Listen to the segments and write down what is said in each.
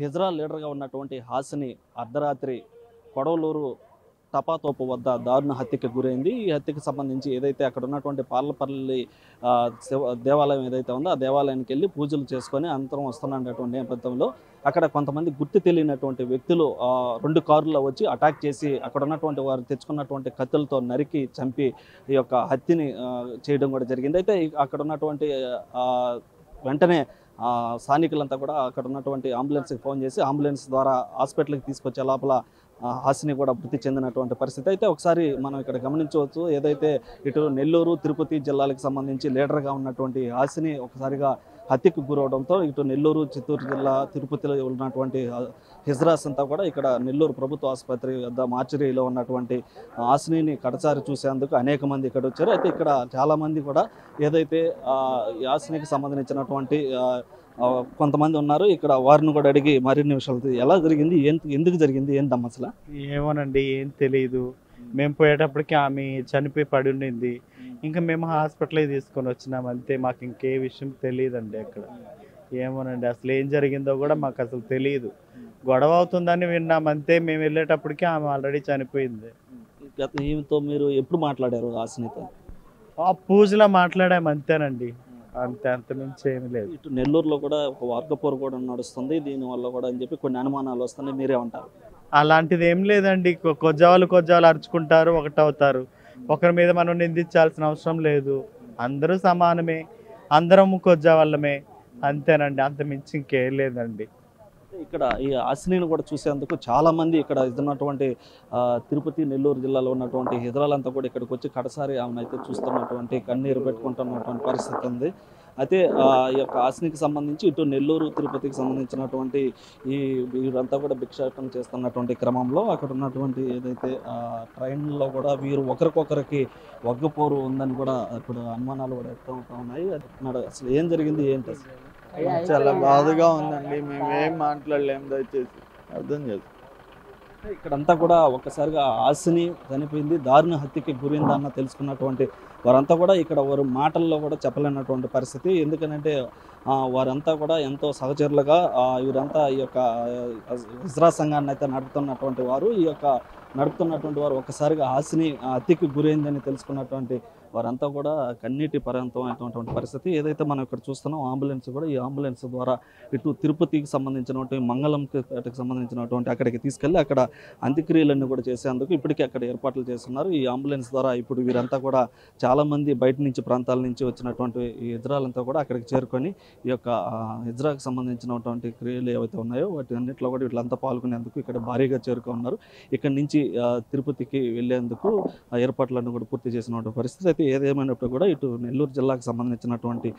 హిజ్రా లీడర్గా ఉన్నటువంటి హాసిని అర్ధరాత్రి కొడవలూరు టపాతోపు వద్ద దారుణ హత్యకి గురైంది. ఈ హత్యకి సంబంధించి ఏదైతే అక్కడ ఉన్నటువంటి పార్లపల్లి దేవాలయం ఏదైతే ఉందో ఆ దేవాలయానికి వెళ్ళి పూజలు చేసుకొని అనంతరం వస్తున్నటువంటి నేపథ్యంలో అక్కడ కొంతమంది గుర్తు తెలియనటువంటి వ్యక్తులు 2 కార్లలో వచ్చి అటాక్ చేసి అక్కడ ఉన్నటువంటి వారు తెచ్చుకున్నటువంటి కత్తులతో నరికి చంపి ఈ యొక్క హత్యని చేయడం కూడా జరిగింది. అయితే అక్కడ ఉన్నటువంటి వెంటనే స్థానికులంతా కూడా అక్కడ ఉన్నటువంటి అంబులెన్స్కి ఫోన్ చేసి అంబులెన్స్ ద్వారా హాస్పిటల్కి తీసుకొచ్చే లోపల హాసిని కూడా మృతి చెందినటువంటి పరిస్థితి. అయితే ఒకసారి మనం ఇక్కడ గమనించవచ్చు, ఏదైతే ఇటు నెల్లూరు తిరుపతి జిల్లాలకు సంబంధించి లీడర్గా ఉన్నటువంటి హాసిని ఒకసారిగా హత్యకు గురవడంతో ఇటు నెల్లూరు చిత్తూరు జిల్లా తిరుపతిలో ఉన్నటువంటి హిజ్రాస్ అంతా కూడా ఇక్కడ నెల్లూరు ప్రభుత్వ ఆసుపత్రి వద్ద మార్చరీలో ఉన్నటువంటి హాసినిని కడసారి చూసేందుకు అనేక మంది ఇక్కడ వచ్చారు. అయితే ఇక్కడ చాలామంది కూడా ఏదైతే హాసినికి సంబంధించినటువంటి కొంతమంది ఉన్నారు, ఇక్కడ వారిని కూడా అడిగి మరిన్ని విషయాలు ఎలా జరిగింది, ఎందుకు జరిగింది, ఏంటమ్మా అసలు? ఏమోనండి, ఏం తెలియదు. మేము పోయేటప్పటికి ఆమె చనిపోయి పడి ఉండింది. ఇంకా మేము హాస్పిటల్కి తీసుకొని వచ్చినాం అంతే. మాకు ఇంకే విషయం తెలియదండి అక్కడ. ఏమోనండి, అసలు ఏం జరిగిందో కూడా మాకు అసలు తెలియదు. గొడవ అవుతుందని విన్నాం అంతే. మేము వెళ్ళేటప్పటికి ఆమె ఆల్రెడీ చనిపోయింది. ఈమెతో మీరు ఎప్పుడు మాట్లాడారు హాసినితో? ఆ పూజలో మాట్లాడాము అంతేనండి, అంతమించి ఏమి లేదు. ఇటు నెల్లూరులో కూడా ఒక వర్గపోరు కూడా నడుస్తుంది దీనివల్ల కూడా అని చెప్పి కొన్ని అనుమానాలు వస్తున్నాయి, మీరేమంటారు? అలాంటిది ఏం లేదండి. కొజ్జాలు అరుచుకుంటారు, ఒకటవుతారు. ఒకరి మీద మనం నిందించాల్సిన అవసరం లేదు. అందరూ సమానమే, అందరం కొజ్జావాళ్ళమే అంతేనండి, అంతమించి ఇంకేం లేదండి. ఇక్కడ ఈ హాసినిని కూడా చూసేందుకు చాలామంది ఇక్కడ ఉన్నటువంటి తిరుపతి నెల్లూరు జిల్లాలో ఉన్నటువంటి హిజ్రాలంతా కూడా ఇక్కడికి వచ్చి కడసారి ఆమెను అయితే చూస్తున్నటువంటి కన్నీరు పెట్టుకుంటున్నటువంటి పరిస్థితి ఉంది. అయితే ఈ యొక్క హాసినికి సంబంధించి ఇటు నెల్లూరు తిరుపతికి సంబంధించినటువంటి వీరంతా కూడా భిక్షాటన చేస్తున్నటువంటి క్రమంలో అక్కడ ఉన్నటువంటి ఏదైతే ట్రైన్లో కూడా వీరు ఒకరికొకరికి వగ్గపోరు ఉందని కూడా ఇప్పుడు అనుమానాలు కూడా వ్యక్తం అవుతా ఉన్నాయి. అసలు ఏం జరిగింది, ఏంటి అసలు? చాలా బాధగా ఉందండి. మేమేం మాట్లాడలేము, దయచేసి అర్థం చేసుకో. ఇక్కడంతా కూడా ఒక్కసారిగా హాసిని చనిపోయింది, దారుణ హత్యకి గురైందన్న తెలుసుకున్నటువంటి వారంతా కూడా ఇక్కడ వారు మాటల్లో కూడా చెప్పలేనటువంటి పరిస్థితి. ఎందుకంటే వారంతా కూడా ఎంతో సహచరులుగా వీరంతా ఈ యొక్క హిజ్రా సంఘాన్ని అయితే నడుపుతున్నటువంటి వారు ఒక్కసారిగా హాసిని హత్యకి గురైందని తెలుసుకున్నటువంటి వారంతా కూడా కన్నీటి పర్యంతమైనటువంటి పరిస్థితి. ఏదైతే మనం ఇక్కడ చూస్తున్నాం అంబులెన్స్ కూడా, ఈ అంబులెన్స్ ద్వారా ఇటు తిరుపతికి సంబంధించినటువంటి మంగళంపేటకి సంబంధించినటువంటి అక్కడికి తీసుకెళ్ళి అక్కడ అంత్యక్రియలన్నీ కూడా చేసేందుకు ఇప్పటికీ అక్కడ ఏర్పాట్లు చేస్తున్నారు. ఈ అంబులెన్స్ ద్వారా ఇప్పుడు వీరంతా కూడా చాలామంది బయట నుంచి ప్రాంతాల నుంచి వచ్చినటువంటి ఈ హిజ్రాలంతా కూడా అక్కడికి చేరుకొని ఈ యొక్క హిజ్రాకి సంబంధించినటువంటి క్రియలు ఏవైతే ఉన్నాయో వాటి అన్నింటిలో కూడా వీళ్ళంతా పాల్గొనేందుకు ఇక్కడ భారీగా చేరుకున్నారు. ఇక్కడ నుంచి తిరుపతికి వెళ్లేందుకు ఏర్పాట్లన్నీ కూడా పూర్తి చేసినటువంటి పరిస్థితి. అయితే ఏదేమైనప్పుడు కూడా ఇటు నెల్లూరు జిల్లాకు సంబంధించినటువంటి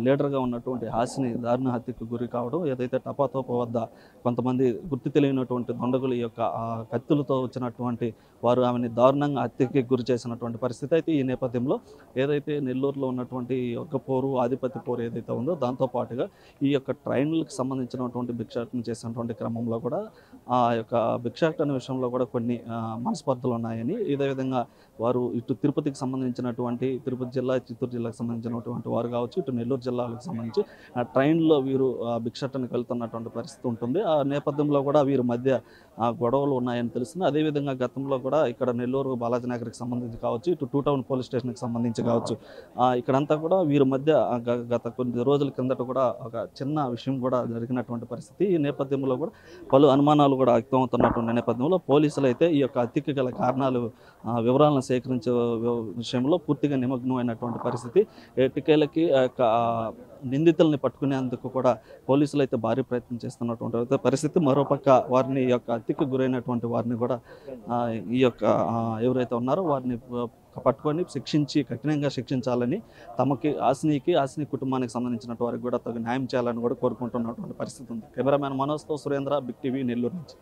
లీడర్గా ఉన్నటువంటి హాసిని దారుణ హత్యకు గురి కావడం, ఏదైతే టపాతోప వద్ద కొంతమంది గుర్తు తెలియనటువంటి దండగులు ఈ యొక్క కత్తులతో వచ్చినటువంటి వారు ఆమెని దారుణంగా హత్యకి గురి చేసినటువంటి పరిస్థితి. అయితే ఈ నేపథ్యంలో ఏదైతే నెల్లూరులో ఉన్నటువంటి ఒక్కపోరు ఆధిపత్య పోరు ఏదైతే ఉందో దాంతోపాటుగా ఈ యొక్క ట్రైన్లకు సంబంధించినటువంటి భిక్షాటన చేసినటువంటి క్రమంలో కూడా ఆ యొక్క భిక్షాటన విషయంలో కూడా కొన్ని మనస్పర్ధలు ఉన్నాయని, ఇదే విధంగా వారు ఇటు తిరుపతికి సంబంధించినటువంటి తిరుపతి జిల్లా చిత్తూరు జిల్లాకు సంబంధించినటువంటి వారు కావచ్చు, ఇటు నెల్లూరు జిల్లాలకు సంబంధించి ట్రైన్లో వీరు భిక్షాటనకు వెళ్తున్నటువంటి పరిస్థితి ఉంటుంది. ఆ నేపథ్యంలో కూడా వీరి మధ్య గొడవలు ఉన్నాయని తెలుస్తుంది. అదేవిధంగా గతంలో కూడా ఇక్కడ నెల్లూరు బాలాజీ నగర్కి సంబంధించి కావచ్చు, ఇటు 2 టౌన్ పోలీస్ స్టేషన్కి సంబంధించి కావచ్చు, ఇక్కడంతా కూడా వీరి మధ్య గత కొన్ని రోజుల కిందట కూడా ఒక చిన్న విషయం కూడా జరిగినటువంటి పరిస్థితి. ఈ నేపథ్యంలో కూడా పలు అనుమానాలు కూడా వ్యక్తమవుతున్నటువంటి నేపథ్యంలో పోలీసులు అయితే ఈ యొక్క హత్యకి గల కారణాలు వివరాలను సేకరించే విషయంలో పూర్తిగా నిమగ్నమైనటువంటి పరిస్థితి. ఎట్టికేలకి నిందితుల్ని పట్టుకునేందుకు కూడా పోలీసులు అయితే భారీ ప్రయత్నం చేస్తున్నటువంటి పరిస్థితి. మరోపక్క వారిని ఈ యొక్క హత్యకు గురైనటువంటి వారిని కూడా ఈ యొక్క ఎవరైతే ఉన్నారో వారిని పట్టుకొని కఠినంగా శిక్షించాలని, తమకి హాసిని కుటుంబానికి సంబంధించిన వారికి కూడా తగు న్యాయం చేయాలని కూడా కోరుకుంటున్నటువంటి పరిస్థితి ఉంది. కెమెరామ్యాన్ మనోజ్తో సురేంద్ర, బిగ్ టీవీ, నెల్లూరు నుంచి.